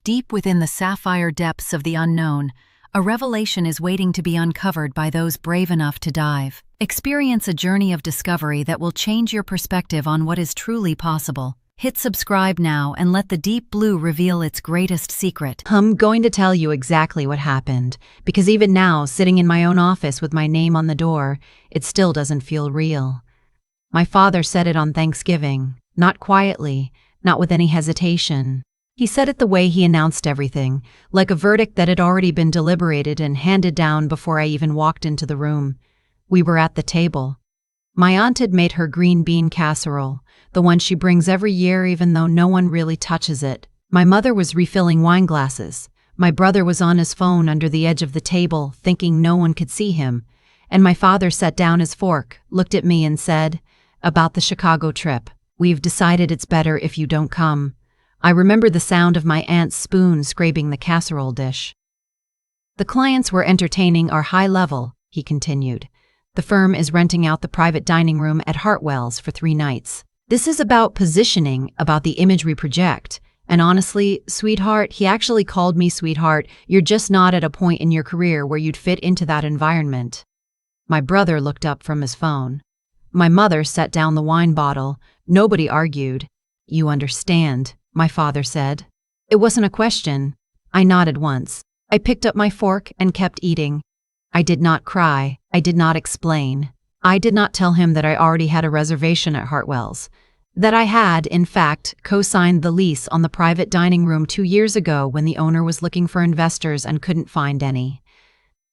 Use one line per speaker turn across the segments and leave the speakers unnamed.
Deep within the sapphire depths of the unknown, a revelation is waiting to be uncovered by those brave enough to dive. Experience a journey of discovery that will change your perspective on what is truly possible. Hit subscribe now and let the deep blue reveal its greatest secret.
I'm going to tell you exactly what happened, because even now, sitting in my own office with my name on the door, it still doesn't feel real. My father said it on Thanksgiving, not quietly, not with any hesitation. He said it the way he announced everything, like a verdict that had already been deliberated and handed down before I even walked into the room. We were at the table. My aunt had made her green bean casserole, the one she brings every year even though no one really touches it. My mother was refilling wine glasses. My brother was on his phone under the edge of the table, thinking no one could see him. And my father set down his fork, looked at me and said, "About the Chicago trip. We've decided it's better if you don't come." I remember the sound of my aunt's spoon scraping the casserole dish. "The clients we're entertaining are high level," he continued. "The firm is renting out the private dining room at Hartwell's for 3 nights. This is about positioning, about the image we project. And honestly, sweetheart," he actually called me sweetheart, "you're just not at a point in your career where you'd fit into that environment." My brother looked up from his phone. My mother set down the wine bottle. Nobody argued. "You understand," my father said. It wasn't a question. I nodded once. I picked up my fork and kept eating. I did not cry. I did not explain. I did not tell him that I already had a reservation at Hartwell's. That I had, in fact, co-signed the lease on the private dining room 2 years ago when the owner was looking for investors and couldn't find any.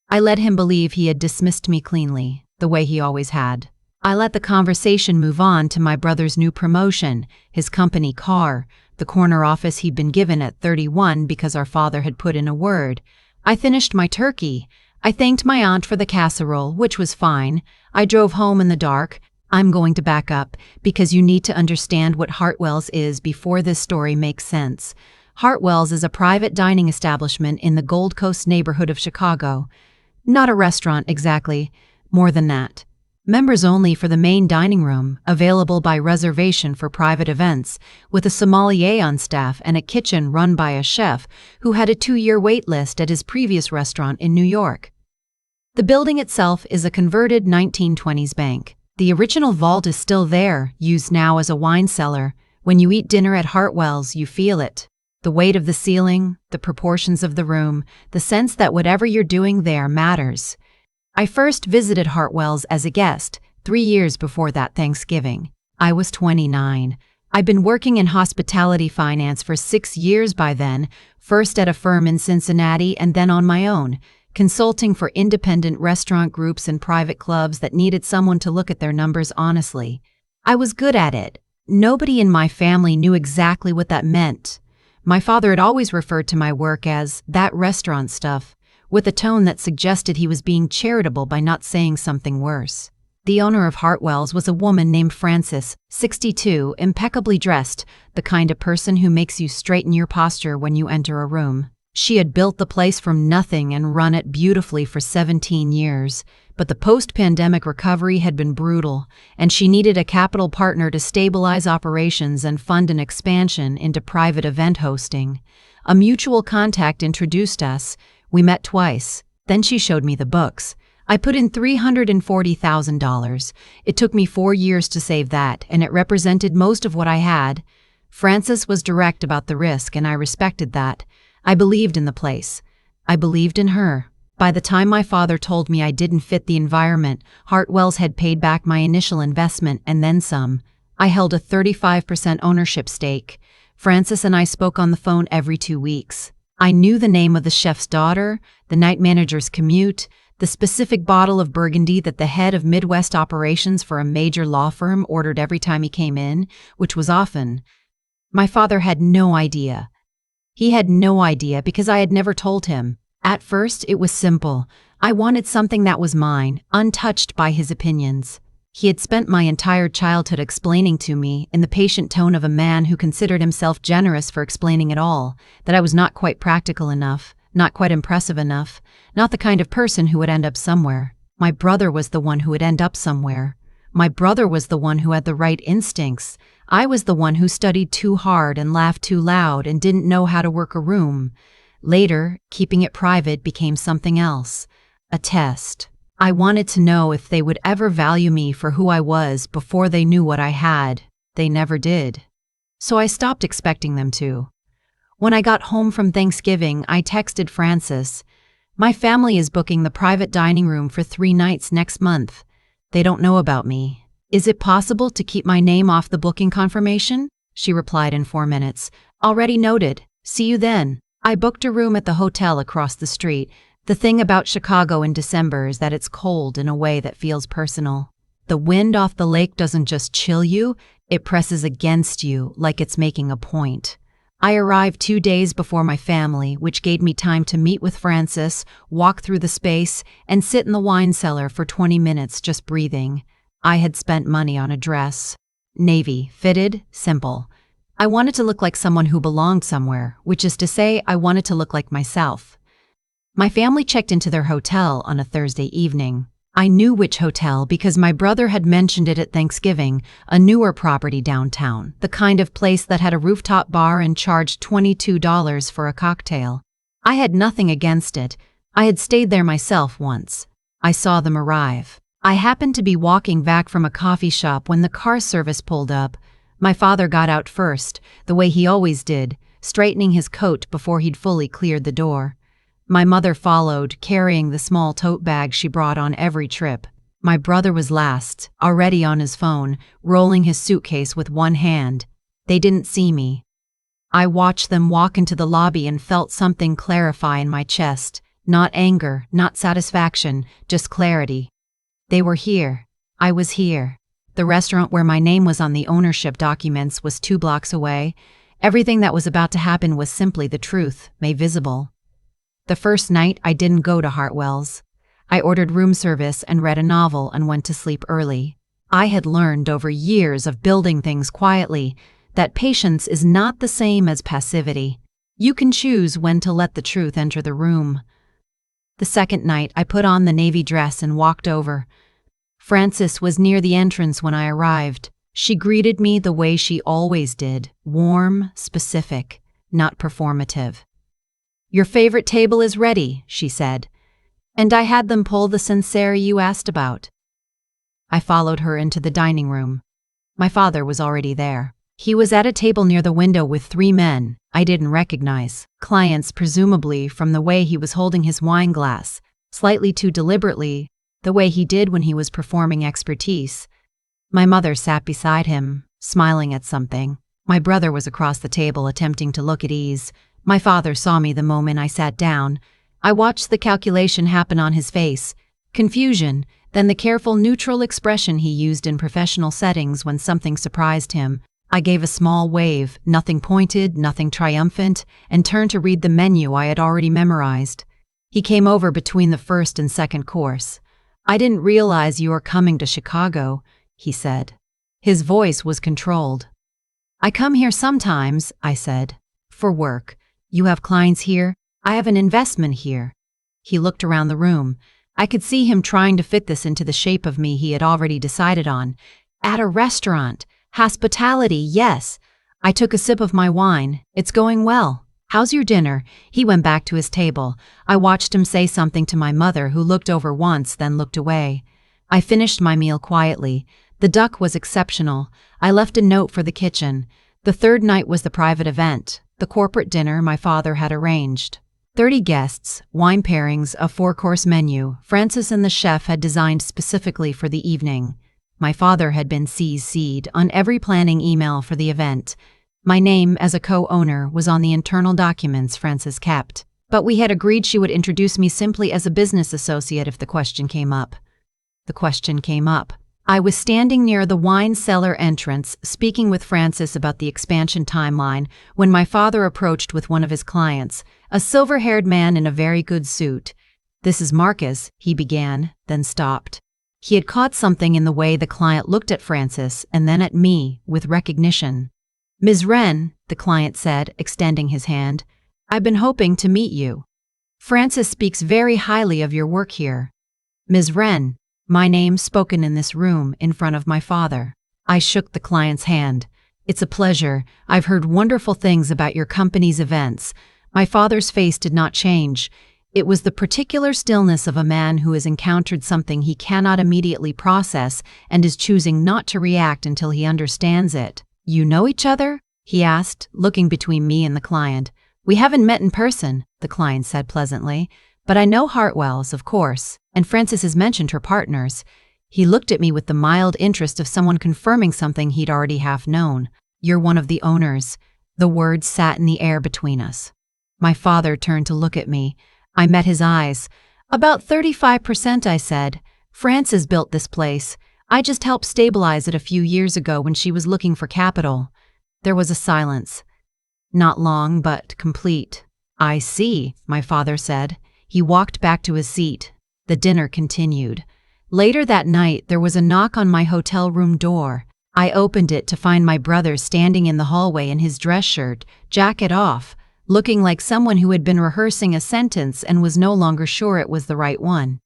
I let him believe he had dismissed me cleanly, the way he always had. I let the conversation move on to my brother's new promotion, his company car, the corner office he'd been given at 31 because our father had put in a word. I finished my turkey. I thanked my aunt for the casserole, which was fine. I drove home in the dark. I'm going to back up, because you need to understand what Hartwell's is before this story makes sense. Hartwell's is a private dining establishment in the Gold Coast neighborhood of Chicago. Not a restaurant exactly, more than that. Members only for the main dining room, available by reservation for private events, with a sommelier on staff and a kitchen run by a chef who had a 2-year wait list at his previous restaurant in New York. The building itself is a converted 1920s bank. The original vault is still there, used now as a wine cellar. When you eat dinner at Hartwell's, you feel it. The weight of the ceiling, the proportions of the room, the sense that whatever you're doing there matters. I first visited Hartwell's as a guest, 3 years before that Thanksgiving. I was 29. I'd been working in hospitality finance for 6 years by then, first at a firm in Cincinnati and then on my own, consulting for independent restaurant groups and private clubs that needed someone to look at their numbers honestly. I was good at it. Nobody in my family knew exactly what that meant. My father had always referred to my work as that restaurant stuff, with a tone that suggested he was being charitable by not saying something worse. The owner of Hartwell's was a woman named Frances, 62, impeccably dressed, the kind of person who makes you straighten your posture when you enter a room. She had built the place from nothing and run it beautifully for 17 years, but the post-pandemic recovery had been brutal, and she needed a capital partner to stabilize operations and fund an expansion into private event hosting. A mutual contact introduced us. We met twice. Then she showed me the books. I put in $340,000. It took me 4 years to save that, and it represented most of what I had. Frances was direct about the risk, and I respected that. I believed in the place. I believed in her. By the time my father told me I didn't fit the environment, Hartwell's had paid back my initial investment and then some. I held a 35% ownership stake. Frances and I spoke on the phone every 2 weeks. I knew the name of the chef's daughter, the night manager's commute, the specific bottle of Burgundy that the head of Midwest operations for a major law firm ordered every time he came in, which was often. My father had no idea. He had no idea because I had never told him. At first, it was simple. I wanted something that was mine, untouched by his opinions. He had spent my entire childhood explaining to me, in the patient tone of a man who considered himself generous for explaining it all, that I was not quite practical enough, not quite impressive enough, not the kind of person who would end up somewhere. My brother was the one who would end up somewhere. My brother was the one who had the right instincts. I was the one who studied too hard and laughed too loud and didn't know how to work a room. Later, keeping it private became something else, a test. I wanted to know if they would ever value me for who I was before they knew what I had. They never did. So I stopped expecting them to. When I got home from Thanksgiving, I texted Frances, "My family is booking the private dining room for 3 nights next month. They don't know about me. Is it possible to keep my name off the booking confirmation?" She replied in 4 minutes. "Already noted. See you then." I booked a room at the hotel across the street. The thing about Chicago in December is that it's cold in a way that feels personal. The wind off the lake doesn't just chill you, it presses against you like it's making a point. I arrived 2 days before my family, which gave me time to meet with Frances, walk through the space, and sit in the wine cellar for 20 minutes just breathing. I had spent money on a dress. Navy, fitted, simple. I wanted to look like someone who belonged somewhere, which is to say, I wanted to look like myself. My family checked into their hotel on a Thursday evening. I knew which hotel because my brother had mentioned it at Thanksgiving, a newer property downtown, the kind of place that had a rooftop bar and charged $22 for a cocktail. I had nothing against it. I had stayed there myself once. I saw them arrive. I happened to be walking back from a coffee shop when the car service pulled up. My father got out first, the way he always did, straightening his coat before he'd fully cleared the door. My mother followed, carrying the small tote bag she brought on every trip. My brother was last, already on his phone, rolling his suitcase with one hand. They didn't see me. I watched them walk into the lobby and felt something clarify in my chest. Not anger, not satisfaction, just clarity. They were here. I was here. The restaurant where my name was on the ownership documents was 2 blocks away. Everything that was about to happen was simply the truth, made visible. The first night, I didn't go to Hartwell's. I ordered room service and read a novel and went to sleep early. I had learned over years of building things quietly that patience is not the same as passivity. You can choose when to let the truth enter the room. The second night, I put on the navy dress and walked over. Frances was near the entrance when I arrived. She greeted me the way she always did, warm, specific, not performative. "Your favorite table is ready," she said, "and I had them pull the sincere you asked about." I followed her into the dining room. My father was already there. He was at a table near the window with 3 men I didn't recognize, clients presumably from the way he was holding his wine glass, slightly too deliberately, the way he did when he was performing expertise. My mother sat beside him, smiling at something. My brother was across the table attempting to look at ease. My father saw me the moment I sat down. I watched the calculation happen on his face. Confusion, then the careful neutral expression he used in professional settings when something surprised him. I gave a small wave, nothing pointed, nothing triumphant, and turned to read the menu I had already memorized. He came over between the first and second course. "I didn't realize you were coming to Chicago," he said. His voice was controlled. "I come here sometimes," I said, "for work. You have clients here? I have an investment here." He looked around the room. I could see him trying to fit this into the shape of me he had already decided on. "At a restaurant. Hospitality, yes." I took a sip of my wine. "It's going well. How's your dinner?" He went back to his table. I watched him say something to my mother, who looked over once, then looked away. I finished my meal quietly. The duck was exceptional. I left a note for the kitchen. The third night was the private event, the corporate dinner my father had arranged. 30 guests, wine pairings, a 4-course menu Frances and the chef had designed specifically for the evening. My father had been CC'd on every planning email for the event. My name as a co-owner was on the internal documents Frances kept, but we had agreed she would introduce me simply as a business associate if the question came up. The question came up. I was standing near the wine cellar entrance, speaking with Frances about the expansion timeline, when my father approached with one of his clients, a silver-haired man in a very good suit. "This is Marcus," he began, then stopped. He had caught something in the way the client looked at Frances and then at me, with recognition. "Ms. Wren," the client said, extending his hand, "I've been hoping to meet you. Frances speaks very highly of your work here." "Ms. Wren," my name spoken in this room in front of my father. I shook the client's hand. "It's a pleasure. I've heard wonderful things about your company's events." My father's face did not change. It was the particular stillness of a man who has encountered something he cannot immediately process and is choosing not to react until he understands it. "You know each other?" he asked, looking between me and the client. "We haven't met in person," the client said pleasantly, "but I know Hartwells, of course, and Frances has mentioned her partners." He looked at me with the mild interest of someone confirming something he'd already half known. "You're one of the owners." The words sat in the air between us. My father turned to look at me. I met his eyes. "About 35%, I said. "Frances built this place. I just helped stabilize it a few years ago when she was looking for capital." There was a silence. Not long, but complete. "I see," my father said. He walked back to his seat. The dinner continued. Later that night, there was a knock on my hotel room door. I opened it to find my brother standing in the hallway in his dress shirt, jacket off, looking like someone who had been rehearsing a sentence and was no longer sure it was the right one.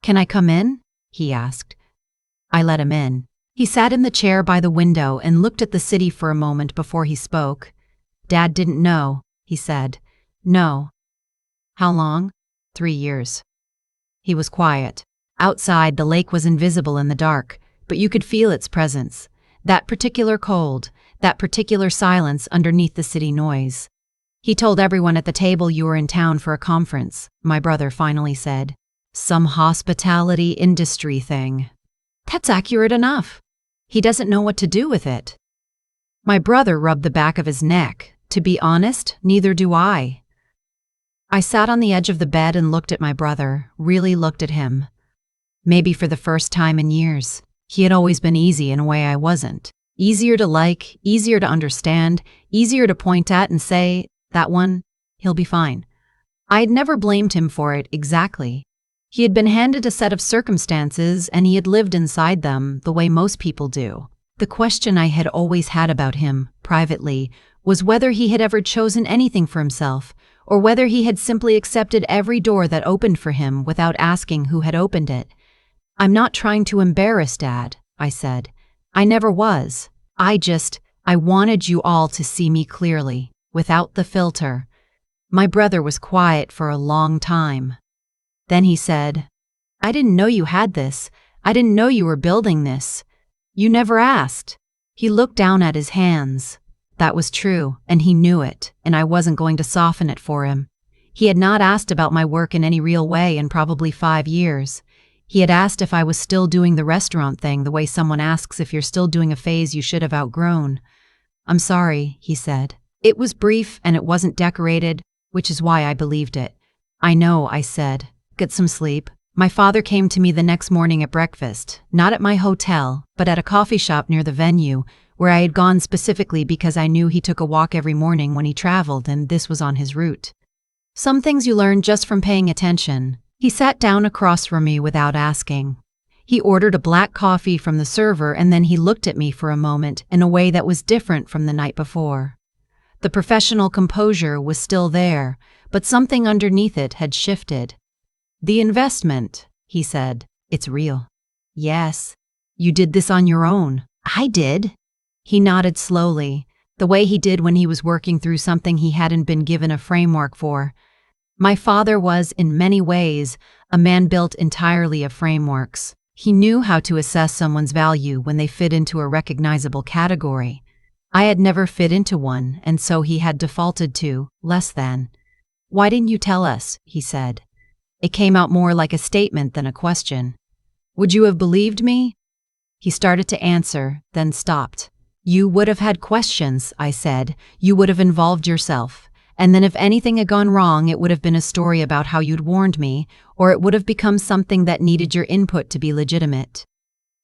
"Can I come in?" he asked. I let him in. He sat in the chair by the window and looked at the city for a moment before he spoke. "Dad didn't know," he said. "No." "How long?" 3 years. He was quiet. Outside, the lake was invisible in the dark, but you could feel its presence. That particular cold, that particular silence underneath the city noise. "He told everyone at the table you were in town for a conference," my brother finally said. "Some hospitality industry thing." "That's accurate enough. He doesn't know what to do with it." My brother rubbed the back of his neck. "To be honest, neither do I." I sat on the edge of the bed and looked at my brother, really looked at him. Maybe for the first time in years. He had always been easy in a way I wasn't. Easier to like, easier to understand, easier to point at and say, "That one, he'll be fine." I had never blamed him for it exactly. He had been handed a set of circumstances and he had lived inside them the way most people do. The question I had always had about him, privately, was whether he had ever chosen anything for himself, or whether he had simply accepted every door that opened for him without asking who had opened it. "I'm not trying to embarrass Dad," I said. "I never was. I wanted you all to see me clearly, without the filter." My brother was quiet for a long time. Then he said, "I didn't know you had this. I didn't know you were building this. You never asked." He looked down at his hands. That was true, and he knew it, and I wasn't going to soften it for him. He had not asked about my work in any real way in probably 5 years. He had asked if I was still doing the restaurant thing the way someone asks if you're still doing a phase you should have outgrown. "I'm sorry," he said. It was brief and it wasn't decorated, which is why I believed it. "I know," I said. "Get some sleep." My father came to me the next morning at breakfast, not at my hotel, but at a coffee shop near the venue, where I had gone specifically because I knew he took a walk every morning when he traveled and this was on his route. Some things you learn just from paying attention. He sat down across from me without asking. He ordered a black coffee from the server and then he looked at me for a moment in a way that was different from the night before. The professional composure was still there, but something underneath it had shifted. "The investment," he said. "It's real." "Yes." "You did this on your own." "I did." He nodded slowly, the way he did when he was working through something he hadn't been given a framework for. My father was, in many ways, a man built entirely of frameworks. He knew how to assess someone's value when they fit into a recognizable category. I had never fit into one, and so he had defaulted to less than. "Why didn't you tell us?" he said. It came out more like a statement than a question. "Would you have believed me?" He started to answer, then stopped. "You would have had questions," I said. "You would have involved yourself. And then if anything had gone wrong, it would have been a story about how you'd warned me, or it would have become something that needed your input to be legitimate."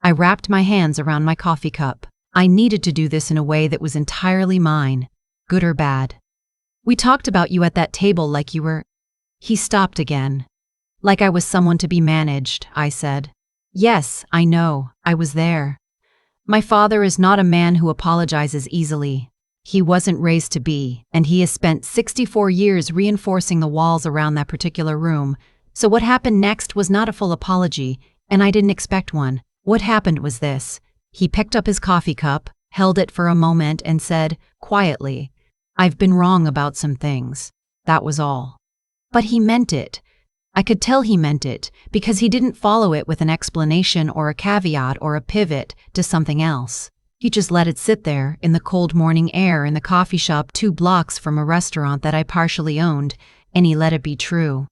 I wrapped my hands around my coffee cup. I needed to do this in a way that was entirely mine, good or bad. "We talked about you at that table like you were—" He stopped again. "Like I was someone to be managed," I said. "Yes, I know. I was there." My father is not a man who apologizes easily. He wasn't raised to be, and he has spent 64 years reinforcing the walls around that particular room. So what happened next was not a full apology, and I didn't expect one. What happened was this. He picked up his coffee cup, held it for a moment, and said, quietly, "I've been wrong about some things." That was all. But he meant it. I could tell he meant it, because he didn't follow it with an explanation or a caveat or a pivot to something else. He just let it sit there in the cold morning air in the coffee shop 2 blocks from a restaurant that I partially owned, and he let it be true.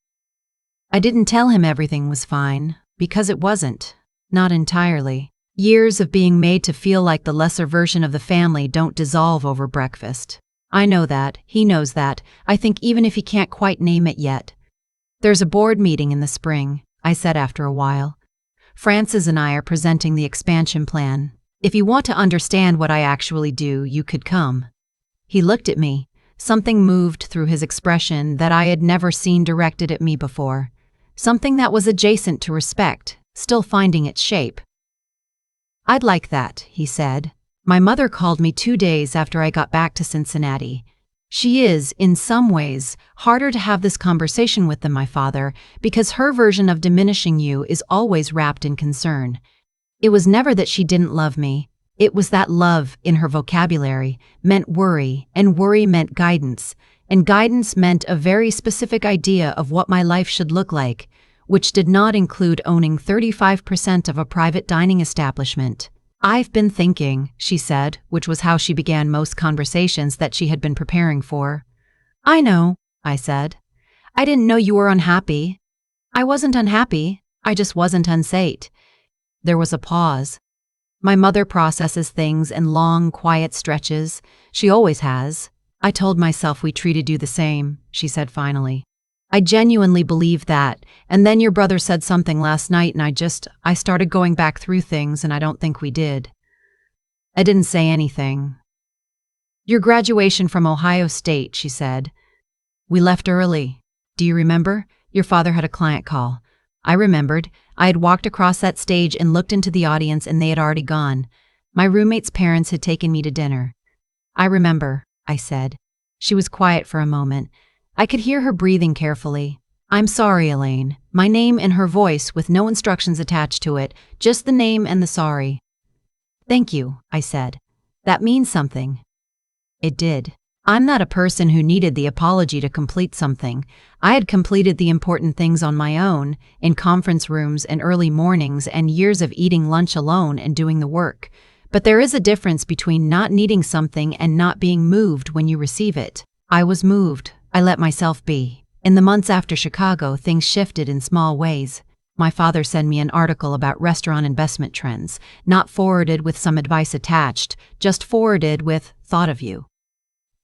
I didn't tell him everything was fine, because it wasn't. Not entirely. Years of being made to feel like the lesser version of the family don't dissolve over breakfast. I know that, he knows that, I think, even if he can't quite name it yet. "There's a board meeting in the spring," I said after a while. "Francis and I are presenting the expansion plan. If you want to understand what I actually do, you could come." He looked at me. Something moved through his expression that I had never seen directed at me before. Something that was adjacent to respect, still finding its shape. "I'd like that," he said. "My mother called me 2 days after I got back to Cincinnati. She is, in some ways, harder to have this conversation with than my father, because her version of diminishing you is always wrapped in concern. It was never that she didn't love me. It was that love, in her vocabulary, meant worry, and worry meant guidance, and guidance meant a very specific idea of what my life should look like, which did not include owning 35% of a private dining establishment. "I've been thinking," she said, which was how she began most conversations that she had been preparing for. "I know," I said. "I didn't know you were unhappy." "I wasn't unhappy. I just wasn't unsate." There was a pause. "My mother processes things in long, quiet stretches. She always has. I told myself we treated you the same," she said finally. "I genuinely believe that, and then your brother said something last night and I started going back through things and I don't think we did." I didn't say anything. "Your graduation from Ohio State," she said. "We left early. Do you remember? Your father had a client call." I remembered. I had walked across that stage and looked into the audience and they had already gone. My roommate's parents had taken me to dinner. "I remember," I said. She was quiet for a moment. I could hear her breathing carefully. "I'm sorry, Elaine." My name in her voice with no instructions attached to it, just the name and the sorry. "Thank you," I said. "That means something." It did. I'm not a person who needed the apology to complete something. I had completed the important things on my own, in conference rooms and early mornings and years of eating lunch alone and doing the work. But there is a difference between not needing something and not being moved when you receive it. I was moved. I let myself be. In the months after Chicago, things shifted in small ways. My father sent me an article about restaurant investment trends, not forwarded with some advice attached, just forwarded with "thought of you."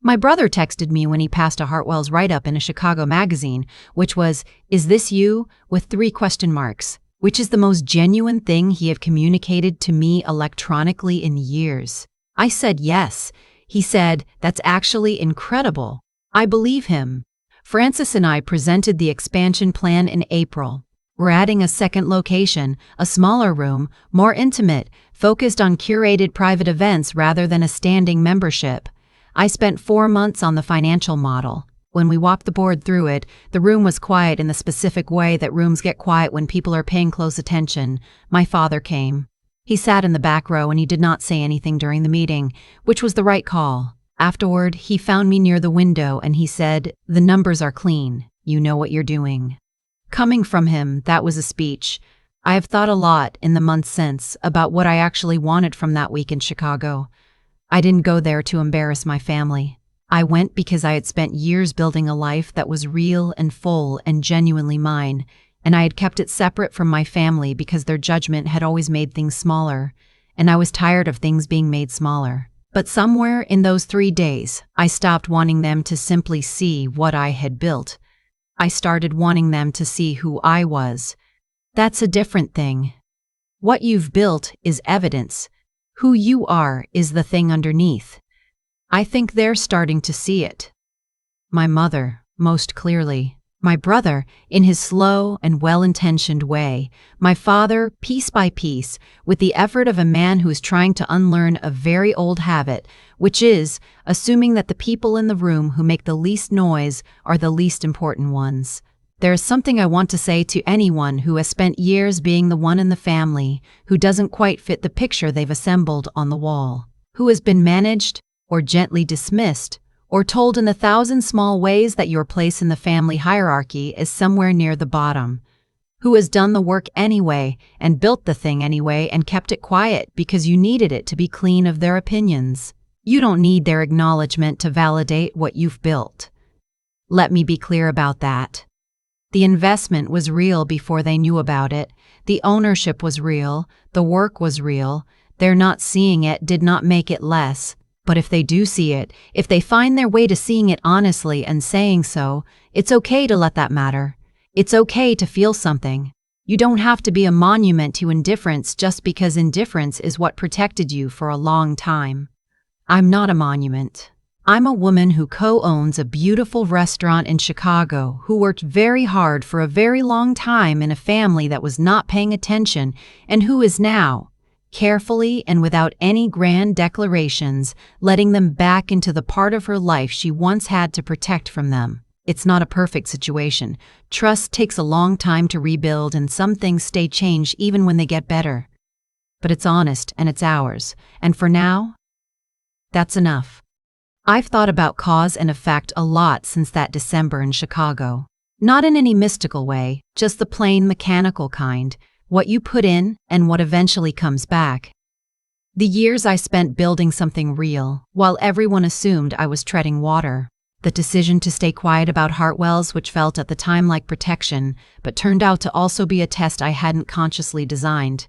My brother texted me when he passed a Hartwell's write-up in a Chicago magazine, which was, "Is this you?" with 3 question marks, which is the most genuine thing he had communicated to me electronically in years. I said yes. He said, "That's actually incredible." I believe him. Francis and I presented the expansion plan in April. We're adding a second location, a smaller room, more intimate, focused on curated private events rather than a standing membership. I spent 4 months on the financial model. When we walked the board through it, the room was quiet in the specific way that rooms get quiet when people are paying close attention. My father came. He sat in the back row and he did not say anything during the meeting, which was the right call. Afterward, he found me near the window and he said, "The numbers are clean. You know what you're doing." Coming from him, that was a speech. I have thought a lot in the months since about what I actually wanted from that week in Chicago. I didn't go there to embarrass my family. I went because I had spent years building a life that was real and full and genuinely mine, and I had kept it separate from my family because their judgment had always made things smaller, and I was tired of things being made smaller. But somewhere in those 3 days, I stopped wanting them to simply see what I had built. I started wanting them to see who I was. That's a different thing. What you've built is evidence. Who you are is the thing underneath. I think they're starting to see it. My mother, most clearly. My brother, in his slow and well-intentioned way. My father, piece by piece, with the effort of a man who is trying to unlearn a very old habit, which is assuming that the people in the room who make the least noise are the least important ones. There is something I want to say to anyone who has spent years being the one in the family who doesn't quite fit the picture they've assembled on the wall. who has been managed, or gently dismissed, or told in 1,000 small ways that your place in the family hierarchy is somewhere near the bottom, who has done the work anyway and built the thing anyway and kept it quiet because you needed it to be clean of their opinions. You don't need their acknowledgement to validate what you've built. Let me be clear about that. The investment was real before they knew about it. The ownership was real. The work was real. Their not seeing it did not make it less. But if they do see it, if they find their way to seeing it honestly and saying so, it's okay to let that matter. It's okay to feel something. You don't have to be a monument to indifference just because indifference is what protected you for a long time. I'm not a monument. I'm a woman who co-owns a beautiful restaurant in Chicago, who worked very hard for a very long time in a family that was not paying attention, and who is now, carefully and without any grand declarations, letting them back into the part of her life she once had to protect from them. It's not a perfect situation. Trust takes a long time to rebuild, and some things stay changed even when they get better. But it's honest and it's ours, and for now, that's enough. I've thought about cause and effect a lot since that December in Chicago. Not in any mystical way, just the plain mechanical kind, what you put in and what eventually comes back. The years I spent building something real, while everyone assumed I was treading water. The decision to stay quiet about Hartwell's, which felt at the time like protection, but turned out to also be a test I hadn't consciously designed.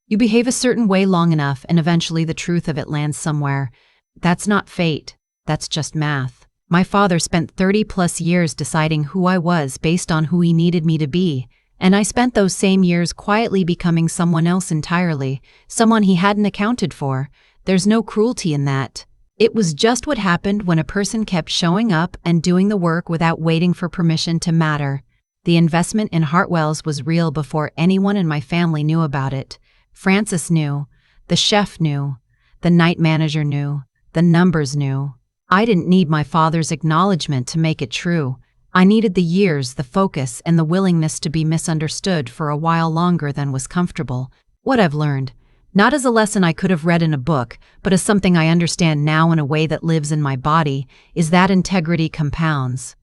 You behave a certain way long enough and eventually the truth of it lands somewhere. That's not fate. That's just math. My father spent 30+ years deciding who I was based on who he needed me to be, and I spent those same years quietly becoming someone else entirely, someone he hadn't accounted for. There's no cruelty in that. It was just what happened when a person kept showing up and doing the work without waiting for permission to matter. The investment in Hartwell's was real before anyone in my family knew about it. Francis knew, the chef knew, the night manager knew, the numbers knew. I didn't need my father's acknowledgement to make it true. I needed the years, the focus, and the willingness to be misunderstood for a while longer than was comfortable. What I've learned, not as a lesson I could have read in a book, but as something I understand now in a way that lives in my body, is that integrity compounds.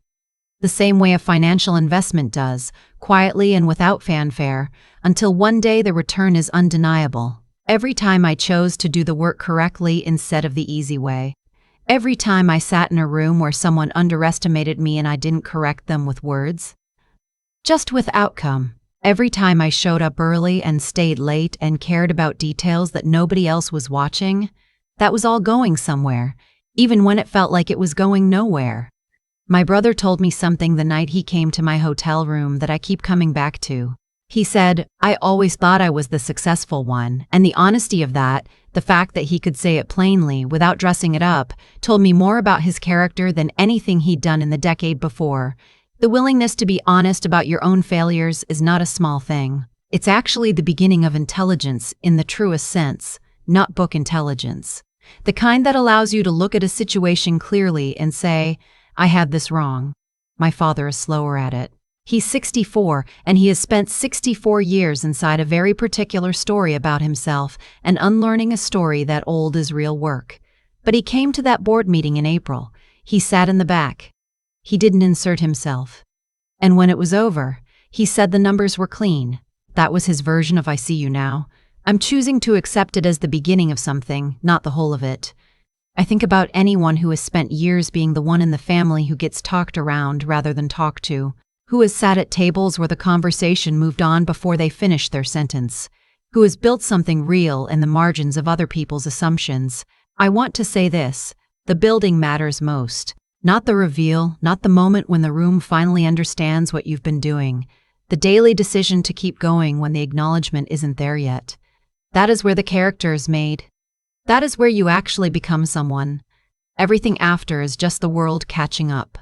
The same way a financial investment does, quietly and without fanfare, until one day the return is undeniable. Every time I chose to do the work correctly instead of the easy way. Every time I sat in a room where someone underestimated me and I didn't correct them with words. Just with outcome. Every time I showed up early and stayed late and cared about details that nobody else was watching, that was all going somewhere, even when it felt like it was going nowhere. My brother told me something the night he came to my hotel room that I keep coming back to. He said, I always thought I was the successful one, and the honesty of that, the fact that he could say it plainly without dressing it up, told me more about his character than anything he'd done in the decade before. The willingness to be honest about your own failures is not a small thing. It's actually the beginning of intelligence in the truest sense, not book intelligence. The kind that allows you to look at a situation clearly and say, I had this wrong. My father is slower at it. He's 64, and he has spent 64 years inside a very particular story about himself and unlearning a story that old is real work. But he came to that board meeting in April. He sat in the back. He didn't insert himself. And when it was over, he said the numbers were clean. That was his version of I see you now. I'm choosing to accept it as the beginning of something, not the whole of it. I think about anyone who has spent years being the one in the family who gets talked around rather than talked to, who has sat at tables where the conversation moved on before they finished their sentence, who has built something real in the margins of other people's assumptions. I want to say this, the building matters most. Not the reveal, not the moment when the room finally understands what you've been doing, the daily decision to keep going when the acknowledgement isn't there yet. That is where the character is made. That is where you actually become someone. Everything after is just the world catching up.